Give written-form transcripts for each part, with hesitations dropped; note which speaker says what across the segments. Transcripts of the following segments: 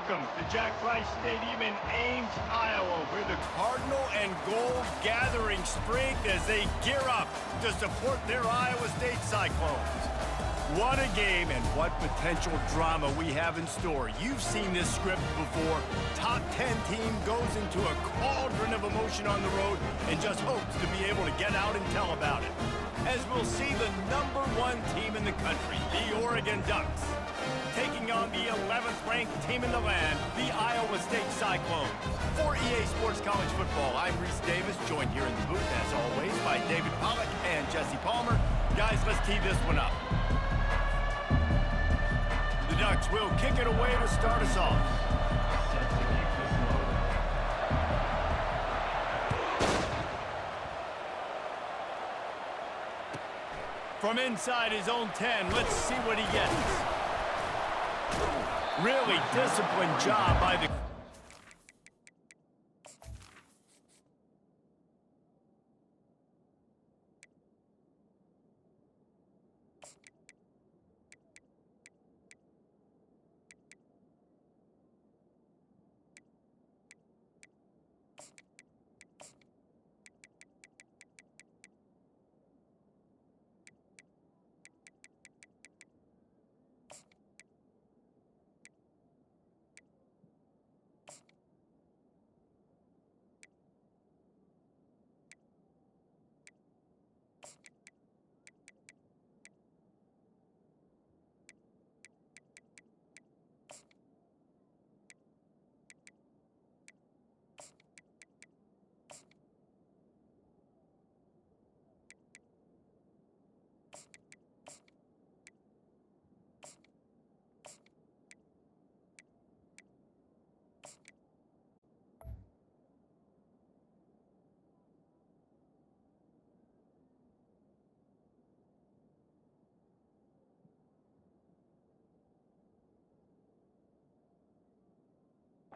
Speaker 1: Welcome to Jack Rice Stadium in Ames, Iowa, where the
Speaker 2: Cardinal and Gold gathering strength as they gear up to support their Iowa State Cyclones. What a game and what potential drama we have in store. You've seen this script before. Top 10 team goes into a cauldron of emotion on the road and just hopes to be able to get out and tell about it. As we'll see the #1 team in the country, the Oregon Ducks, taking on the 11th ranked team in the land, the Iowa State Cyclones. For EA Sports College Football, I'm Reese Davis, joined here in the booth, as always, by David Pollack and Jesse Palmer. Guys, let's tee this one up. The Ducks will kick it away to start us off. From inside his own 10, let's see what he gets. Really disciplined job by the...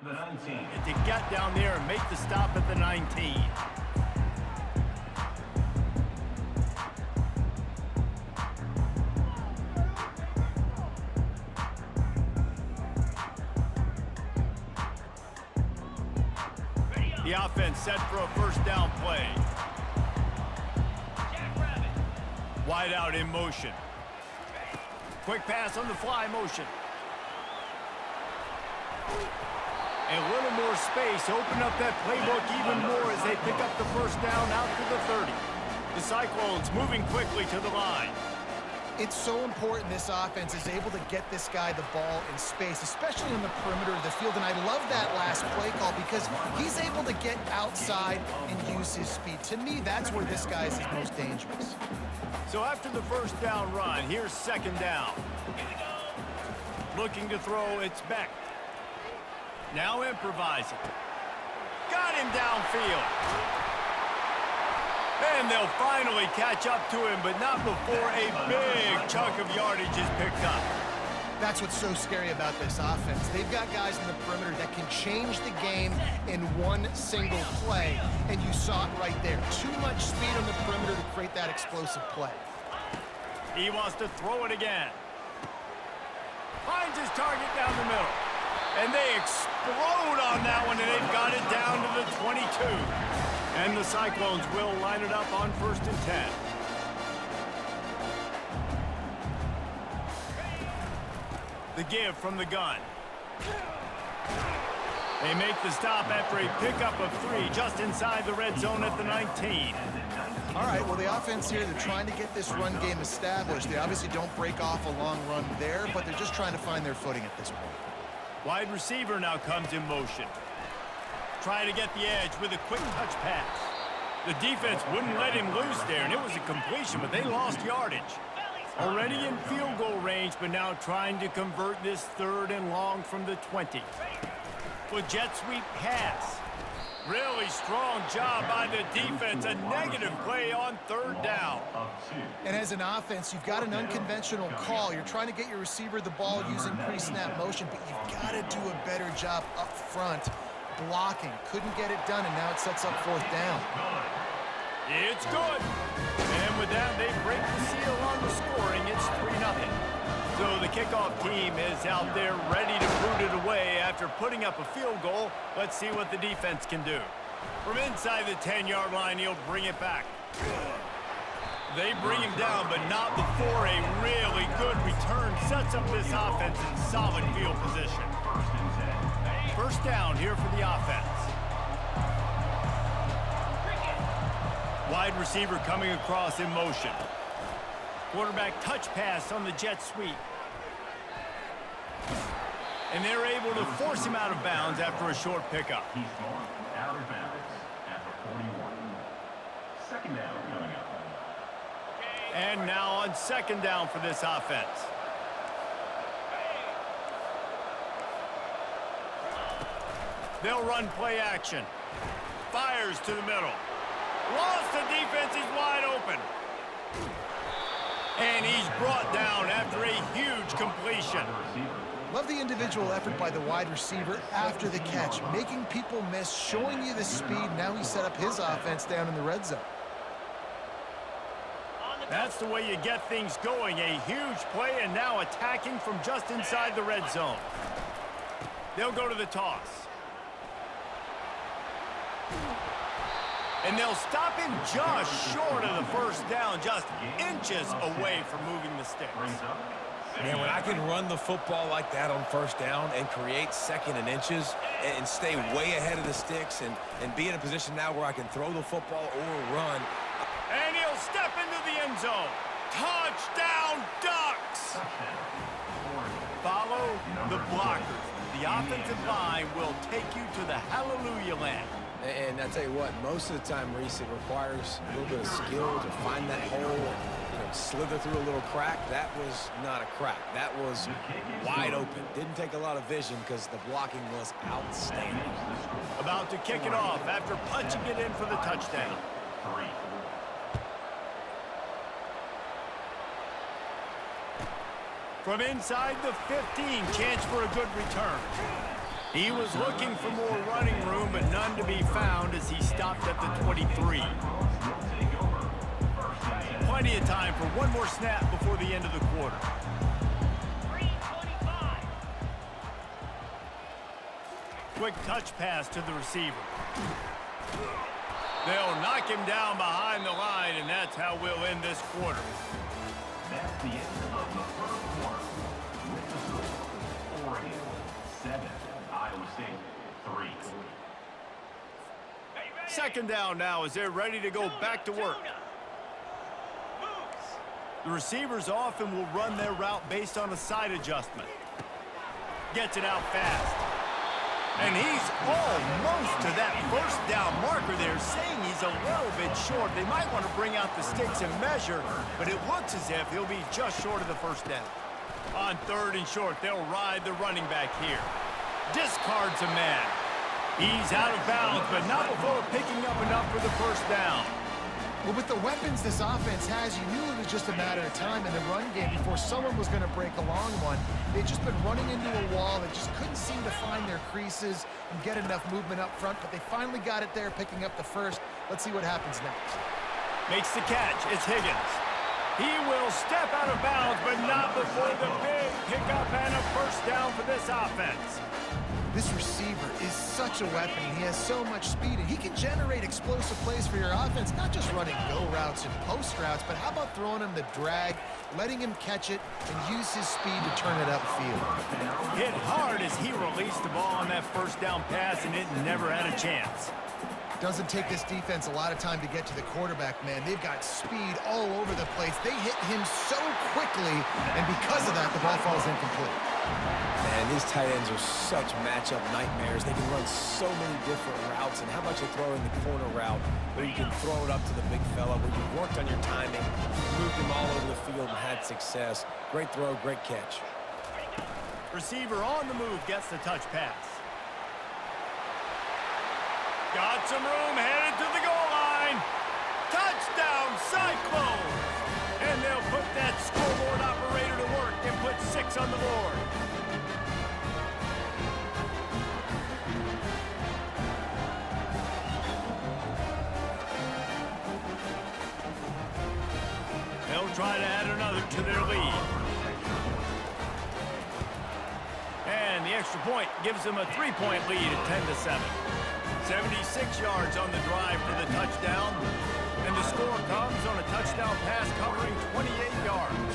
Speaker 1: the 19.
Speaker 2: And to get down there and make the stop at the 19. The offense set for a first down play. Wide out in motion. Quick pass on the fly motion. A little more space, open up that playbook even more as they pick up the first down out to the 30. The Cyclones moving quickly to the line.
Speaker 3: It's so important this offense is able to get this guy the ball in space, especially on the perimeter of the field. And I love that last play call because he's able to get outside and use his speed. To me, that's where this guy is his most dangerous.
Speaker 2: So after the first down run, here's second down. Looking to throw, it's Beck. Now improvising. Got him downfield. And they'll finally catch up to him, but not before a big chunk of yardage is picked up.
Speaker 3: That's what's so scary about this offense. They've got guys in the perimeter that can change the game in one single play. And you saw it right there. Too much speed on the perimeter to create that explosive play.
Speaker 2: He wants to throw it again. Finds his target down the middle. And they explode on that one, and they've got it down to the 22. And the Cyclones will line it up on 1st and 10. The give from the gun. They make the stop after a pickup of 3 just inside the red zone at the 19.
Speaker 3: All right, well, the offense here, they're trying to get this run game established. They obviously don't break off a long run there, but they're just trying to find their footing at this point.
Speaker 2: Wide receiver now comes in motion. Trying to get the edge with a quick touch pass. The defense wouldn't let him loose there, and it was a completion, but they lost yardage. Already in field goal range, but now trying to convert this 3rd and long from the 20. With jet sweep pass. Really strong job by the defense. A negative play on 3rd down.
Speaker 3: And as an offense, you've got an unconventional call. You're trying to get your receiver the ball using pre-snap motion, but you've got to do a better job up front blocking. Couldn't get it done, and now it sets up 4th down.
Speaker 2: It's good. And with that, they break the seal on the scoring. It's 3-0. So the kickoff team is out there ready to boot it away after after putting up a field goal. Let's see what the defense can do. From inside the 10-yard line, he'll bring it back. They bring him down, but not before a really good return sets up this offense in solid field position. First down here for the offense. Wide receiver coming across in motion. Quarterback touch pass on the jet sweep. And they're able to force him out of bounds after a short pickup.
Speaker 1: He's marked out of bounds at the 41. Second down coming up.
Speaker 2: And now on second down for this offense. They'll run play action. Fires to the middle. Lost, the defense is wide open. And he's brought down after a huge completion.
Speaker 3: Love the individual effort by the wide receiver after the catch, making people miss, showing you the speed. Now he set up his offense down in the red zone.
Speaker 2: That's the way you get things going. A huge play, and now attacking from just inside the red zone. They'll go to the toss. And they'll stop him just short of the first down, just inches away from moving the sticks.
Speaker 4: Man, when I can run the football like that on first down and create second and inches and stay way ahead of the sticks and be in a position now where I can throw the football or run.
Speaker 2: And he'll step into the end zone. Touchdown, Ducks! Follow the blockers. The offensive line will take you to the hallelujah land.
Speaker 4: And I tell you what, most of the time, Reese, it requires a little bit of skill to find that hole and slither through a little crack. That was not a crack. That was wide open. Didn't take a lot of vision because the blocking was outstanding.
Speaker 2: About to kick it off after punching it in for the touchdown. From inside the 15, chance for a good return. He was looking for more running room, but none to be found as he stopped at the 23. Plenty of time for one more snap before the end of the quarter. Quick touch pass to the receiver. They'll knock him down behind the line, and that's how we'll end this quarter.
Speaker 1: That's the end of the first quarter. With the score, Oregon 7, Iowa State 3.
Speaker 2: Second down now as they're ready to go back to work. The receivers often will run their route based on a side adjustment. Gets it out fast. And he's almost to that first down marker there, saying he's a little bit short. They might want to bring out the sticks and measure, but it looks as if he'll be just short of the first down. On third and short, they'll ride the running back here. Discards a man. He's out of bounds, but not before picking up enough for the first down.
Speaker 3: Well, with the weapons this offense has, you knew it was just a matter of time in the run game before someone was going to break a long one. They'd just been running into a wall. They just couldn't seem to find their creases and get enough movement up front, but they finally got it there, picking up the first. Let's see what happens next.
Speaker 2: Makes the catch. It's Higgins. He will step out of bounds, but not before the big pickup and a first down for this offense.
Speaker 3: This receiver is such a weapon. He has so much speed, and he can generate explosive plays for your offense, not just running go routes and post routes, but how about throwing him the drag, letting him catch it, and use his speed to turn it upfield.
Speaker 2: Hit hard as he released the ball on that first down pass, and it never had a chance.
Speaker 3: Doesn't take this defense a lot of time to get to the quarterback, man. They've got speed all over the place. They hit him so quickly, and because of that, the ball falls incomplete.
Speaker 4: Man, these tight ends are such matchup nightmares. They can run so many different routes, and how about you throw in the corner route where you can throw it up to the big fella, where you've worked on your timing, moved him all over the field and had success. Great throw, great catch.
Speaker 2: Receiver on the move gets the touch pass. Got some room, headed to the goal line. Touchdown, Cyclones! And they'll put that scoreboard operator to work and put 6 on the board. They'll try to add another to their lead. And the extra point gives them a 3-point lead at 10-7. 76 yards on the drive for the touchdown, and the score comes on a touchdown pass covering 28 yards.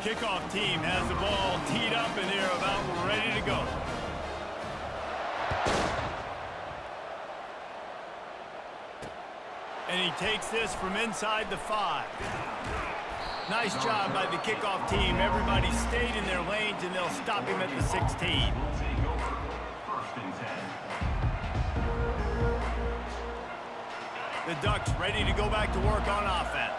Speaker 2: Kickoff team has the ball teed up, and they're about ready to go. And he takes this from inside the 5. Nice job by the kickoff team. Everybody stayed in their lanes, and they'll stop him at the 16. The Ducks ready to go back to work on offense.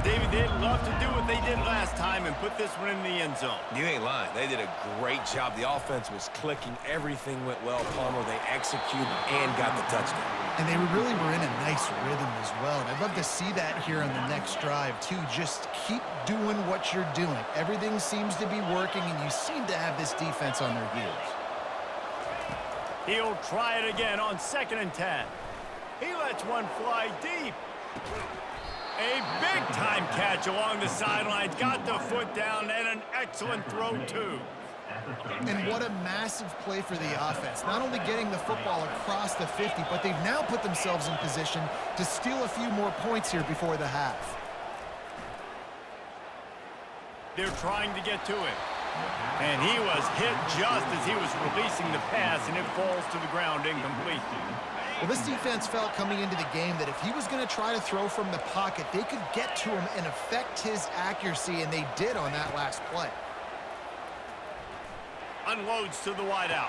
Speaker 2: David, they'd love to do what they did last time and put this one in the end zone.
Speaker 4: You ain't lying. They did a great job. The offense was clicking. Everything went well. Palmer, they executed and got the touchdown.
Speaker 3: And they really were in a nice rhythm as well. And I'd love to see that here on the next drive, too. Just keep doing what you're doing. Everything seems to be working, and you seem to have this defense on their heels.
Speaker 2: He'll try it again on 2nd and 10. He lets one fly deep. A big-time catch along the sidelines. Got the foot down, and an excellent throw, too.
Speaker 3: And what a massive play for the offense. Not only getting the football across the 50, but they've now put themselves in position to steal a few more points here before the half.
Speaker 2: They're trying to get to him. And he was hit just as he was releasing the pass, and it falls to the ground incomplete.
Speaker 3: Well, this defense felt coming into the game that if he was going to try to throw from the pocket, they could get to him and affect his accuracy, and they did on that last play.
Speaker 2: Unloads to the wideout.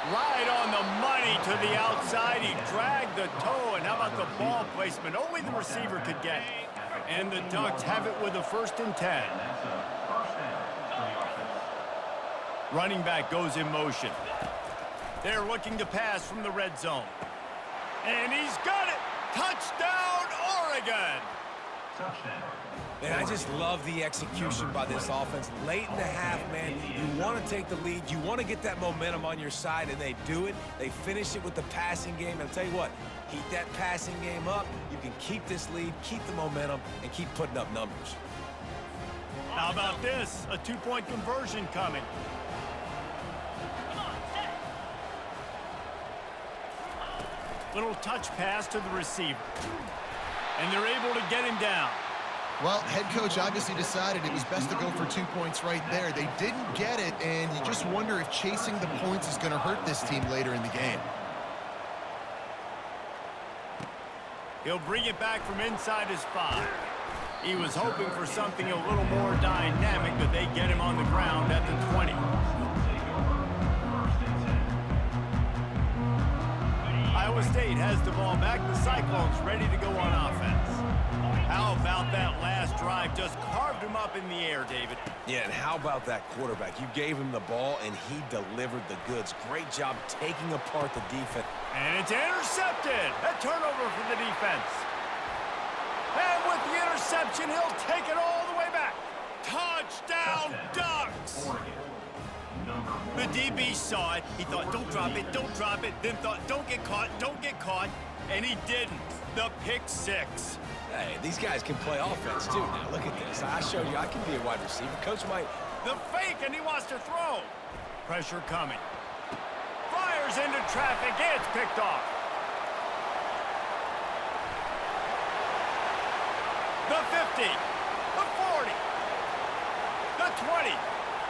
Speaker 2: Right on the money to the outside. He dragged the toe, and how about the ball placement? Only the receiver could get it. And the Ducks have it with a 1st and 10. Running back goes in motion. They're looking to pass from the red zone. And he's got it! Touchdown, Oregon!
Speaker 4: And I just love the execution by this offense. Late in the half, man, you want to take the lead. You want to get that momentum on your side, and they do it. They finish it with the passing game. And I'll tell you what, keep that passing game up. You can keep this lead, keep the momentum, and keep putting up numbers.
Speaker 2: How about this? A 2-point conversion coming. Little touch pass to the receiver. And they're able to get him down.
Speaker 3: Well, head coach obviously decided it was best to go for 2 points right there. They didn't get it, and you just wonder if chasing the points is going to hurt this team later in the game.
Speaker 2: He'll bring it back from inside his 5. He was hoping for something a little more dynamic, but they get him on the ground at the 20. Iowa State has the ball back. The Cyclones ready to go on offense. How about that last drive? Just carved him up in the air, David.
Speaker 4: Yeah, and how about that quarterback? You gave him the ball, and he delivered the goods. Great job taking apart the defense.
Speaker 2: And it's intercepted. A turnover for the defense. And with the interception, he'll take it all the way back. Touchdown, Ducks! The DB saw it. He thought, don't drop it, don't drop it. Then thought, don't get caught, don't get caught. And he didn't. The pick 6.
Speaker 4: Hey, these guys can play offense, too. Now, look at this. I showed you I can be a wide receiver. Coach might...
Speaker 2: The fake, and he wants to throw. Pressure coming. Fires into traffic. It's picked off. The 50. The 40. The 20.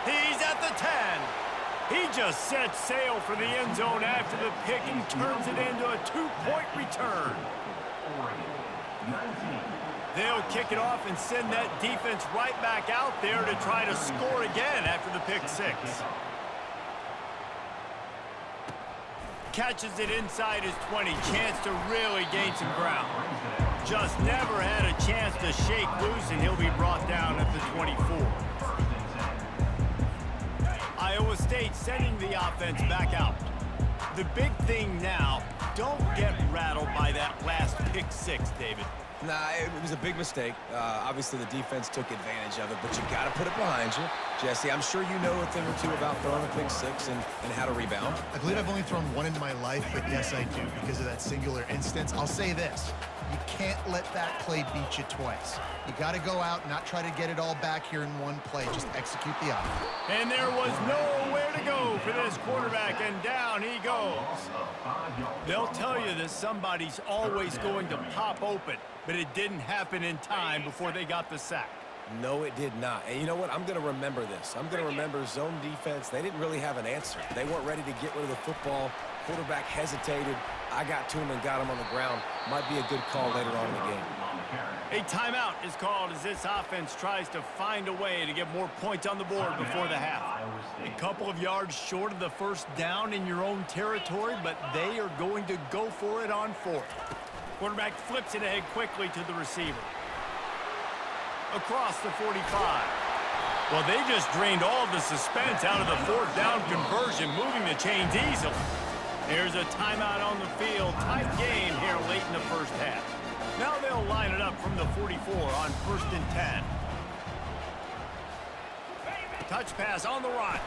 Speaker 2: He's at the 10. He just sets sail for the end zone after the pick and turns it into a 2-point return. They'll kick it off and send that defense right back out there to try to score again after the pick 6. Catches it inside his 20. Chance to really gain some ground. Just never had a chance to shake loose, and he'll be brought down at the 24. Iowa State sending the offense back out. The big thing now, don't get rattled by that last pick 6, David.
Speaker 4: Nah, it was a big mistake. Obviously, the defense took advantage of it, but you got to put it behind you. Jesse, I'm sure you know a thing or two about throwing a pick six and how to rebound.
Speaker 3: I believe I've only thrown one in my life, but yes, I do because of that singular instance. I'll say this. You can't let that play beat you twice. You got to go out and not try to get it all back here in one play. Just execute the offense.
Speaker 2: And there was nowhere to go for this quarterback, and down he goes. They'll tell you that somebody's always going to pop open, but it didn't happen in time before they got the sack.
Speaker 4: No, it did not. And you know what? I'm going to remember this. I'm going to remember zone defense. They didn't really have an answer. They weren't ready to get rid of the football. Quarterback hesitated. I got to him and got him on the ground. Might be a good call later on in the game.
Speaker 2: A timeout is called as this offense tries to find a way to get more points on the board before the half. A couple of yards short of the first down in your own territory, but they are going to go for it on fourth. Quarterback flips it ahead quickly to the receiver. Across the 45. Well, they just drained all the suspense out of the fourth down conversion, moving the chains easily. There's a timeout on the field. Tight game here late in the first half. Now they'll line it up from the 44 on 1st and 10. Touch pass on the run.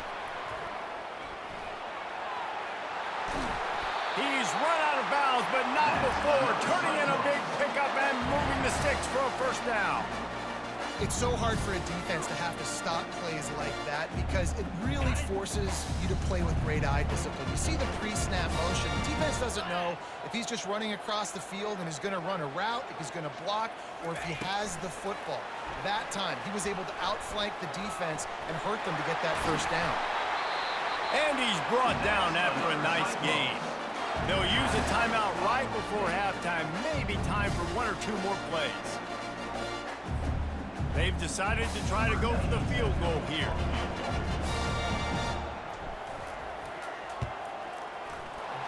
Speaker 2: He's run out of bounds, but not before turning in a big pickup and moving the sticks for a first down.
Speaker 3: It's so hard for a defense to have to stop plays like that because it really forces you to play with great eye discipline. You see the pre-snap motion. The defense doesn't know if he's just running across the field and is going to run a route, if he's going to block, or if he has the football. That time, he was able to outflank the defense and hurt them to get that first down.
Speaker 2: And he's brought down after a nice gain. They'll use a timeout right before halftime. Maybe time for one or two more plays. They've decided to try to go for the field goal here.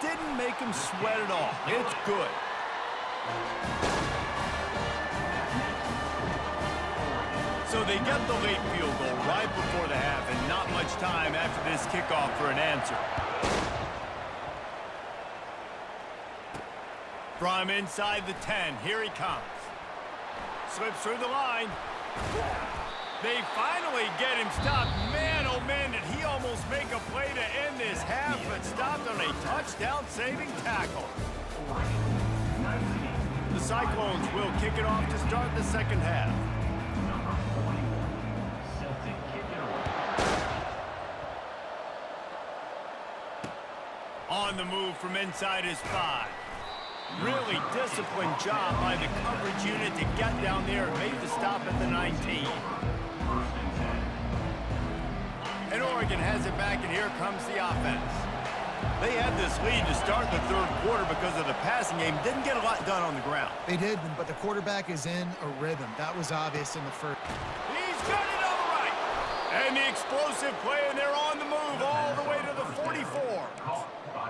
Speaker 2: Didn't make him sweat at all. It's good. So they get the late field goal right before the half, and not much time after this kickoff for an answer. From inside the 10, here he comes. Slips through the line. They finally get him stopped. Man, oh man, did he almost make a play to end this half, but stopped on a touchdown-saving tackle. The Cyclones will kick it off to start the second half. On the move from inside his 5. Really disciplined job by the coverage unit to get down there and make the stop at the 19. And Oregon has it back, and here comes the offense. They had this lead to start the third quarter because of the passing game. Didn't get a lot done on the ground.
Speaker 3: They did, but the quarterback is in a rhythm. That was obvious in the first.
Speaker 2: He's got it on the right. And the explosive play, and they're on the move all the way to the 44.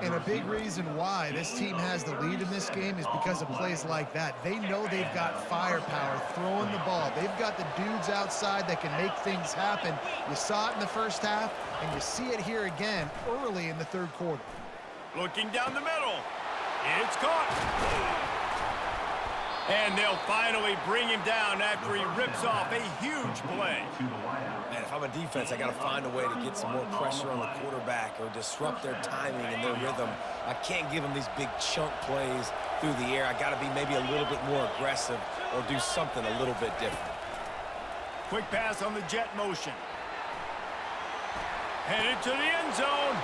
Speaker 3: And a big reason why this team has the lead in this game is because of plays like that. They know they've got firepower throwing the ball. They've got the dudes outside that can make things happen. You saw it in the first half, and you see it here again early in the third quarter.
Speaker 2: Looking down the middle. It's caught. And they'll finally bring him down after he rips off a huge play.
Speaker 4: Man, if I'm a defense, I got to find a way to get some more pressure on the quarterback or disrupt their timing and their rhythm. I can't give them these big chunk plays through the air. I got to be maybe a little bit more aggressive or do something a little bit different.
Speaker 2: Quick pass on the jet motion. Headed to the end zone.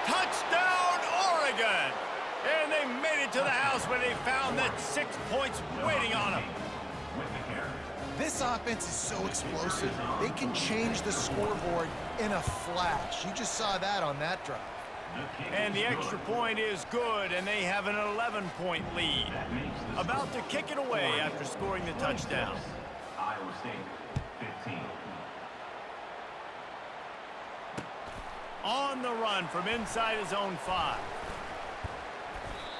Speaker 2: Touchdown, Oregon! And they made it to the house where they found that 6 points waiting on them.
Speaker 3: This offense is so explosive. They can change the scoreboard in a flash. You just saw that on that drive.
Speaker 2: And the extra point is good, and they have an 11-point lead. About to kick it away after scoring the touchdown.
Speaker 1: Iowa State, 15.
Speaker 2: On the run from inside his own 5.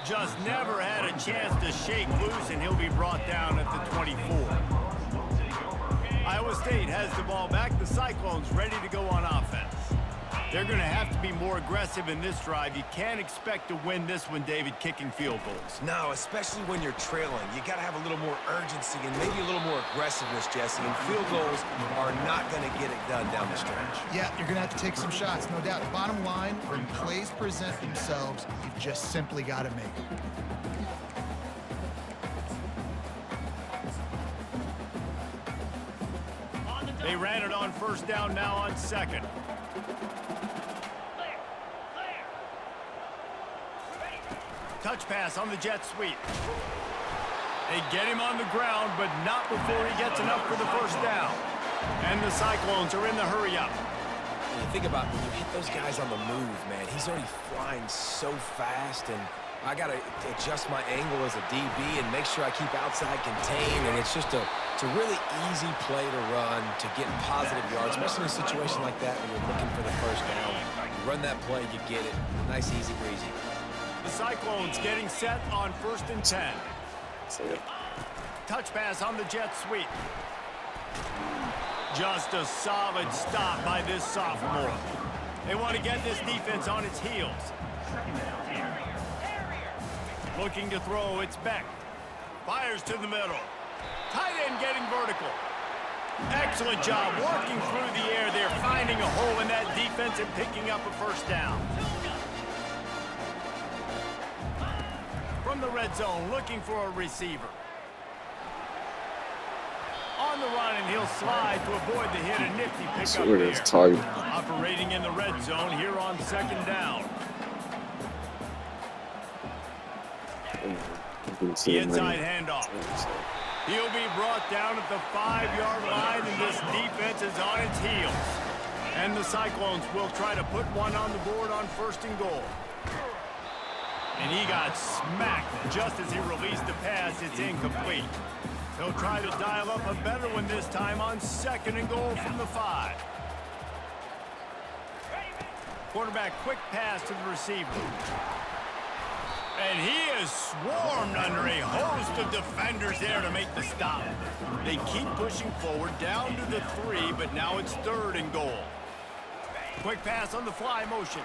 Speaker 2: Just never had a chance to shake loose, and he'll be brought down at the 24. Iowa State has the ball back. The Cyclones ready to go on offense. They're going to have to be more aggressive in this drive. You can't expect to win this one, David, kicking field goals.
Speaker 4: No, especially when you're trailing. You got to have a little more urgency and maybe a little more aggressiveness, Jesse. And field goals are not going to get it done down the stretch.
Speaker 3: Yeah, you're going to have to take some shots, no doubt. Bottom line, when plays present themselves, you've just simply got to make them.
Speaker 2: They ran it on first down, now on second. Touch pass on the jet sweep. They get him on the ground, but not before he gets enough for the first down. And the Cyclones are in the hurry-up.
Speaker 4: And you think about when you hit those guys on the move, man, he's already flying so fast, and I got to adjust my angle as a DB and make sure I keep outside contained, and it's just it's a really easy play to run to get positive yards, especially in a situation like that when you're looking for the first down. You run that play, you get it. Nice, easy breezy.
Speaker 2: The Cyclones getting set on 1st and 10. Touch pass on the jet sweep. Just a solid stop by this sophomore. They want to get this defense on its heels. Looking to throw, it's Beck. Fires to the middle. Tight end getting vertical. Excellent job working through the air. They're finding a hole in that defense and picking up a first down. From the red zone, looking for a receiver. On the run, and he'll slide to avoid the hit. A nifty pickup there. Operating in the red zone here on 2nd down. The inside handoff. He'll be brought down at the 5-yard line, and this defense is on its heels. And the Cyclones will try to put one on the board on 1st and goal. And he got smacked just as he released the pass. It's incomplete. He'll try to dial up a better one this time on 2nd and goal from the 5. Quarterback quick pass to the receiver. And he is swarmed under a host of defenders there to make the stop. They keep pushing forward down to the 3, but now it's 3rd and goal. Quick pass on the fly motion.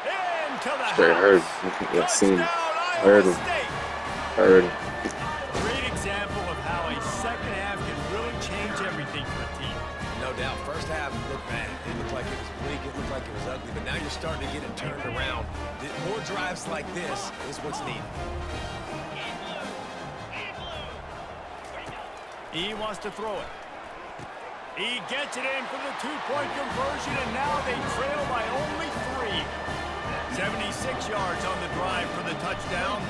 Speaker 2: Into the house. Touchdown, Iowa State.
Speaker 5: Heard him.
Speaker 2: Great example of how a second half can really change everything for a team.
Speaker 4: No doubt. First half looked bad. It looked like it was bleak. It looked like it was ugly. But now you're starting to get it turned around. More drives like this is what's needed.
Speaker 2: He wants to throw it. He gets it in for the 2-point conversion, and now they trail by only 3. 76 yards on the drive for the touchdown.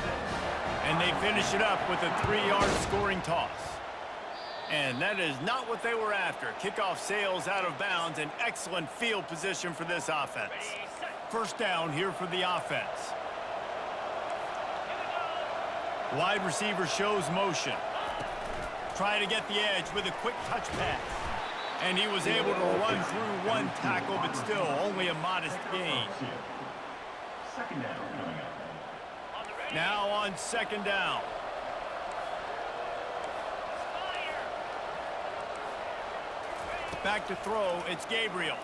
Speaker 2: And they finish it up with a 3-yard scoring toss. And that is not what they were after. Kickoff sails out of bounds, and excellent field position for this offense. First down here for the offense. Wide receiver shows motion. Trying to get the edge with a quick touch pass. And he was able to run through one tackle, but still only a modest gain.
Speaker 1: Second down coming up.
Speaker 2: Now on 2nd down. Back to throw, it's Gabriel.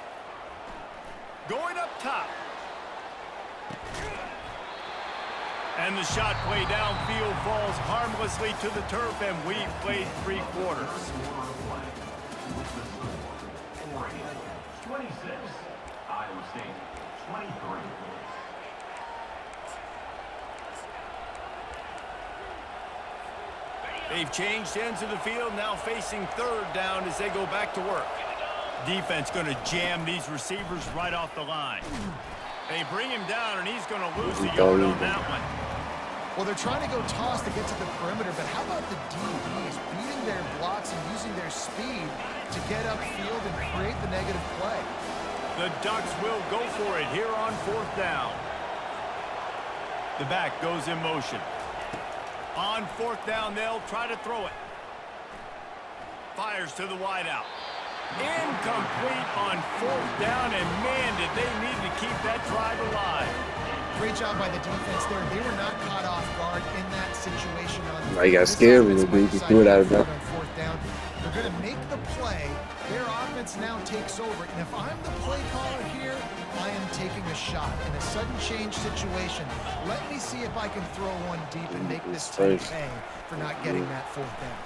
Speaker 2: Going up top. And the shot play downfield falls harmlessly to the turf, and we've played 3 quarters.
Speaker 1: 26, Iowa State 23.
Speaker 2: They've changed ends of the field, now facing 3rd down as they go back to work. Defense going to jam these receivers right off the line. They bring him down, and he's going to lose a yard on that one.
Speaker 3: Well, they're trying to go toss to get to the perimeter, but how about the DBs beating their blocks and using their speed to get upfield and create the negative play?
Speaker 2: The Ducks will go for it here on 4th down. The back goes in motion. On 4th down, they'll try to throw it. Fires to the wideout. Incomplete on 4th down, and man, did they need to keep that drive alive.
Speaker 3: Great job by the defense there. They were not caught off guard in that situation.
Speaker 5: I got scared when they just threw it out of that.
Speaker 3: On 4th down, they're going to make the play Their offense now takes over, and if I'm the play caller here, I am taking a shot in a sudden change situation. Let me see if I can throw one deep and make this team pay for not getting that fourth down.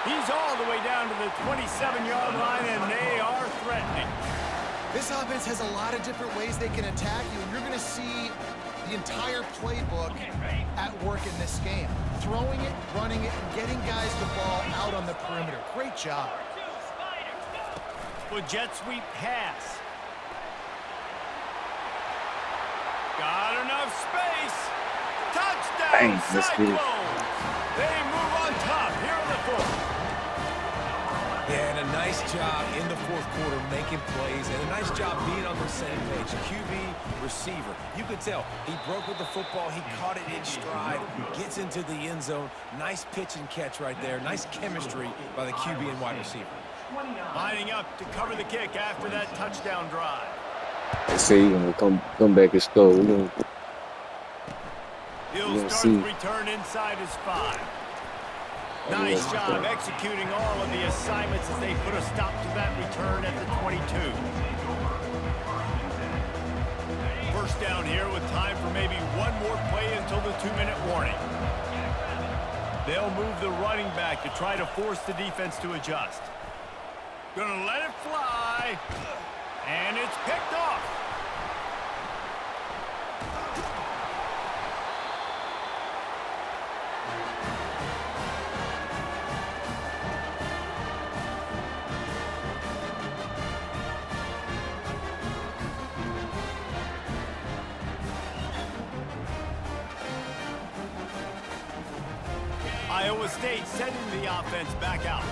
Speaker 2: He's all the way down to the 27-yard line, and they are threatening.
Speaker 3: This offense has a lot of different ways they can attack you, and you're going to see the entire playbook at work in this game. Throwing it, running it, and getting guys the ball out on the perimeter. Great job.
Speaker 2: Well, jet sweep pass. Got enough space. Touchdown, Cyclones. They move on top here in the fourth.
Speaker 4: Yeah, and a nice job in the fourth quarter making plays, and a nice job being on the same page. QB, receiver. You could tell he broke with the football. He caught it in stride, gets into the end zone. Nice pitch and catch right there. Nice chemistry by the QB and wide receiver.
Speaker 2: Lining up to cover the kick after that touchdown drive.
Speaker 5: They say you're going to come back and score.
Speaker 2: He'll start the return inside his 5. Nice job executing all of the assignments as they put a stop to that return at the 22. First down here with time for maybe one more play until the 2-minute warning. They'll move the running back to try to force the defense to adjust. Gonna let it fly, and it's picked off. Iowa State sending the offense back out.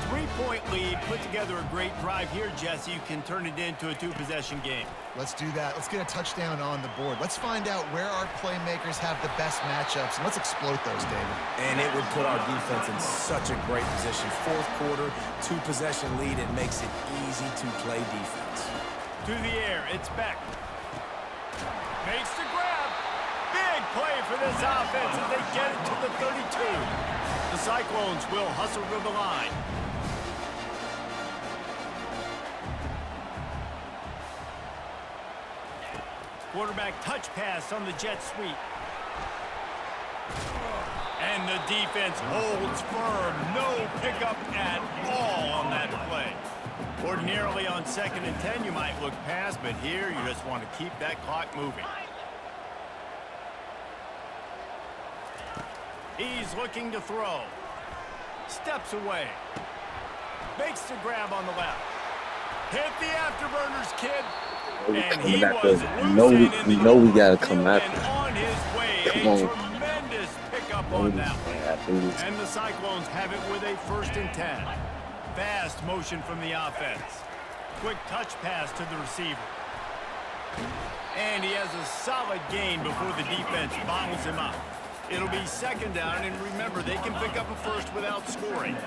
Speaker 2: 3-point lead, put together a great drive here, Jesse. You can turn it into a 2-possession game.
Speaker 3: Let's do that. Let's get a touchdown on the board. Let's find out where our playmakers have the best matchups, and let's exploit those, David.
Speaker 4: And it would put our defense in such a great position. Fourth quarter, 2-possession lead, and makes it easy to play defense.
Speaker 2: To the air, it's Beck. Makes the grab. Big play for this offense as they get it to the 32. The Cyclones will hustle to the line. Quarterback touch pass on the jet sweep. And the defense holds firm. No pickup at all on that play. Ordinarily on 2nd and 10, you might look past, but here you just want to keep that clock moving. He's looking to throw. Steps away. Makes the grab on the left. Hit the afterburners, kid. And he was
Speaker 5: we know we gotta come after.
Speaker 2: On his way, a tremendous pickup on that one. And the Cyclones have it with a 1st and 10. Fast motion from the offense. Quick touch pass to the receiver. And he has a solid gain before the defense bottles him up. It'll be 2nd down, and remember, they can pick up a first without scoring.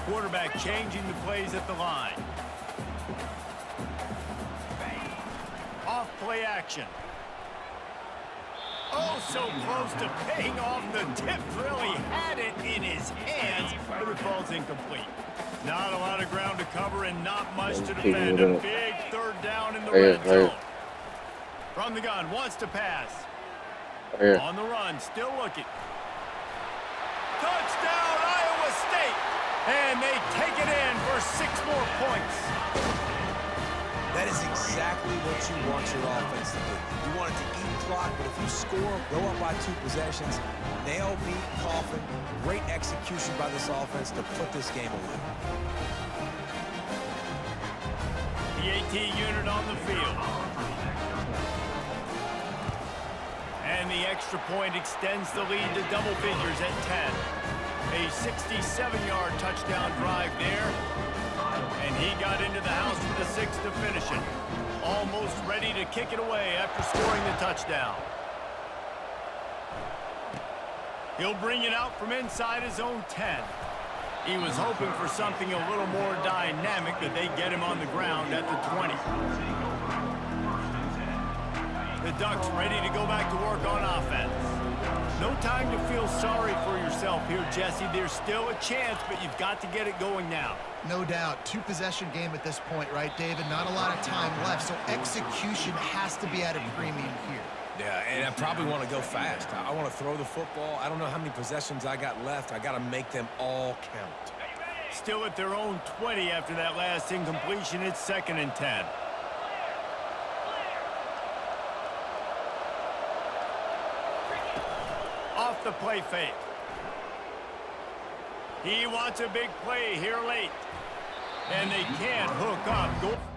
Speaker 2: Quarterback changing the plays at the line. Off play action. Oh, so close to paying off. The tip really had it in his hands, but it falls incomplete. Not a lot of ground to cover and not much to defend. A big 3rd down in the red zone. From the gun, wants to pass. On the run, still looking. Touchdown, Iowa State! And they take it in for 6 more points.
Speaker 4: That is exactly what you want your offense to do. You want it to eat clock, but if you score, go up by 2 possessions, nail, beat, coffin. Great execution by this offense to put this game away.
Speaker 2: The AT unit on the field. And the extra point extends the lead to double figures at 10. A 67-yard touchdown drive there. And he got into the house for the 6th to finish it. Almost ready to kick it away after scoring the touchdown. He'll bring it out from inside his own 10. He was hoping for something a little more dynamic, but they get him on the ground at the 20. The Ducks ready to go back to work on offense. No time to feel sorry for yourself here, Jesse. There's still a chance, but you've got to get it going now.
Speaker 3: No doubt. Two-possession game at this point, right, David? Not a lot of time left, so execution has to be at a premium here.
Speaker 4: Yeah, and I probably want to go fast. I want to throw the football. I don't know how many possessions I got left. I got to make them all count.
Speaker 2: Still at their own 20 after that last incompletion. It's 2nd and 10. Off the play fake. He wants a big play here late. And they can't hook up.